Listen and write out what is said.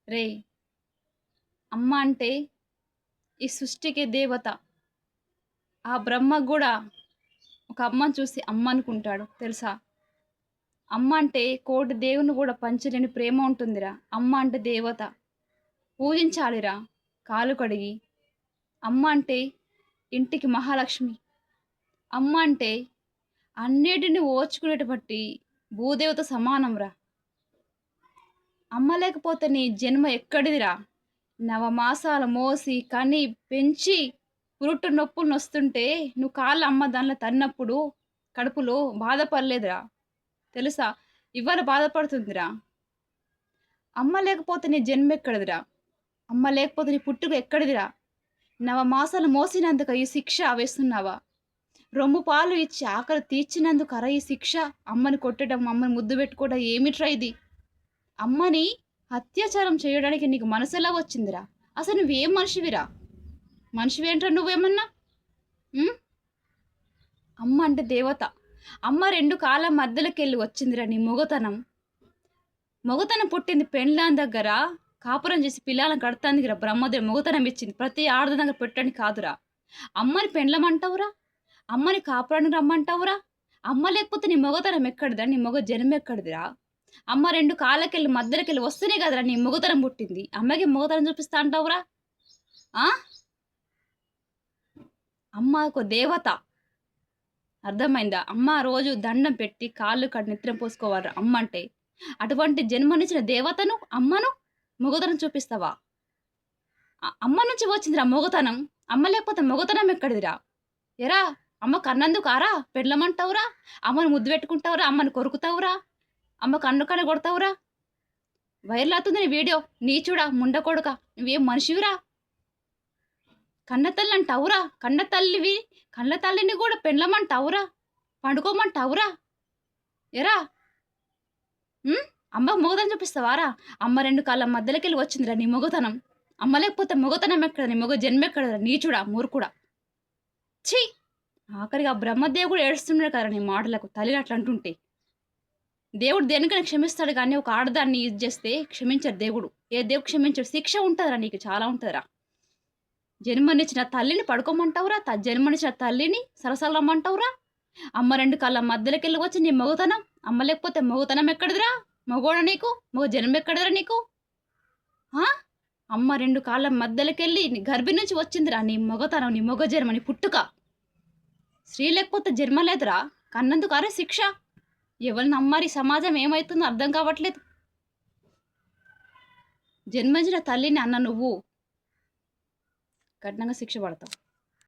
రేయ్! అమ్మ అంటే ఈ సృష్టికి దేవత. ఆ బ్రహ్మ గూడా ఒక అమ్మని చూసి అమ్మ అనుకుంటాడు తెలుసా? అమ్మ అంటే కోటి దేవుని గూడా పంచలేని ప్రేమ ఉంటుందిరా. అమ్మ అంటే దేవత. పూజించాలిరా కాళ్ళు కడిగి. అమ్మ అంటే ఇంటికి మహాలక్ష్మి. అమ్మ అంటే అన్నిటిని ఓర్చుకునేటువంటి భూదేవత సమానంరా. అమ్మ లేకపోతే నీ జన్మ ఎక్కడిదిరా? నవమాసాలు మోసి, కని, పెంచి పురుటు నొప్పులు నొస్తుంటే నువ్వు కాళ్ళ అమ్మ దానిలో తన్నప్పుడు కడుపులో బాధపడలేదురా. తెలుసా? ఇవాళ బాధపడుతుందిరా. అమ్మ లేకపోతే నీ జన్మెక్కడిదిరా? అమ్మ లేకపోతే నీ పుట్టుక ఎక్కడిదిరా? నవమాసాలు మోసినందుకు ఈ శిక్ష వేస్తున్నావా? రొమ్ము పాలు ఇచ్చి ఆకలి తీర్చినందుకరా ఈ శిక్ష? అమ్మని కొట్టడం, అమ్మని ముద్దు పెట్టుకోవడం ఏమిట్రా ఇది? అమ్మని అత్యాచారం చేయడానికి నీకు మనసెలా వచ్చిందిరా? అసలు నువ్వేం మనిషివిరా? మనిషివేంట్రా నువ్వేమన్నా? హ్మ్. అమ్మ అంటే దేవత. అమ్మ 2 కాళ్ళ మధ్యలోకెళ్ళి వచ్చిందిరా నీ మొగతనం. మొగతనం పుట్టింది పెండ్లాం దగ్గర కాపురం చేసి పిల్లాలని కడతాందిరా బ్రహ్మదేవుడు మొగతనం ఇచ్చింది. ప్రతి ఆడది దగ్గర పెట్టడానికి కాదురా. అమ్మని పెండ్లమంటావురా? అమ్మని కాపురానికి రమ్మంటావురా? అమ్మ లేకపోతే నీ మొగతనం ఎక్కడిదిరా? నీ మొగ జన్మెక్కడిదిరా? అమ్మ 2 కాళ్ళకెళ్ళి మధ్యలోకెళ్ళి వస్తేనే కదరా నీ మొగతనం పుట్టింది. అమ్మకి మొగతనం చూపిస్తా అంటావురా? ఆ! అమ్మ ఒక దేవత. అర్థమైందా? అమ్మ రోజు దండం పెట్టి కాళ్ళు నెత్తిన పోసుకోవాలిరా అమ్మంటే. అటువంటి జన్మనిచ్చిన దేవతను, అమ్మను మొగతనం చూపిస్తావా? అమ్మ నుంచి వచ్చిందిరా మొగతనం. అమ్మ లేకపోతే మొగతనం ఎక్కడిదిరా? ఏరా! అమ్మ కన్నందుకారా పెండ్లమంటావురా? అమ్మను ముద్దు పెట్టుకుంటావురా? అమ్మని కొరుకుతావురా? అమ్మ కన్ను కన్ను కొడతావురా? వైరల్ అవుతుంది నీ వీడియో. నీచుడా ముండ కొడుక! నువ్వేం మనిషివిరా? కన్నతల్లి అంటావురా? కన్నతల్లివి. కన్నతల్లిని గూడా పెండ్లమంటావురా? పండుకోమంటావురా? ఏరా! హ్మ్. అమ్మకు మొగతనం చూపిస్తావారా? అమ్మ 2 కాళ్ళ మధ్యలోకెళ్ళి వచ్చిందిరా నీ మొగతనం. అమ్మ లేకపోతే మొగతనం ఎక్కడ? నీ మొగ జన్మెక్కడిదిరా? నీచుడా! మూర్ఖుడా! ఛీ! ఆఖరికి ఆ బ్రహ్మదేవుడు కూడా ఏడుస్తున్నాడు కదరా నీ మాటలకు తల్లిని అట్లా అంటుంటే. దేవుడు దేనికైనా క్షమిస్తాడు గానీ, ఒక ఆడదాన్ని ఇది జేస్తే క్షమించడు దేవుడు. ఏ దేవుడు క్షమించడు. శిక్ష ఉంటదిరా నీకు చాలా ఉంటదిరా. జన్మనిచ్చిన తల్లిని పడుకోమంటావురా? జన్మనిచ్చిన తల్లిని సరసాలు రమ్మంటావురా? అమ్మ 2 కాళ్ళ మధ్యలోకెళ్ళి వచ్చి నీ మొగతనం. అమ్మ లేకపోతే మొగతనం ఎక్కడిదిరా? మగోడా నీకు? మగ జన్మెక్కడిదిరా నీకు? ఆ! అమ్మ 2 కాళ్ళ మధ్యలోకెళ్ళి నీ గర్భి నుంచి వచ్చిందిరా నీ మొగతనం, నీ మొగ జన్మ, నీ పుట్టుక. స్త్రీ లేకపోతే జన్మ లేదురా. కన్నందుకారా శిక్ష? ఎవరిని నమ్మాలి? సమాజం ఏమైతుందో అర్థం కావట్లేదు. జన్మించిన తల్లిని అన్న నువ్వు కఠినంగా శిక్ష పడతావు.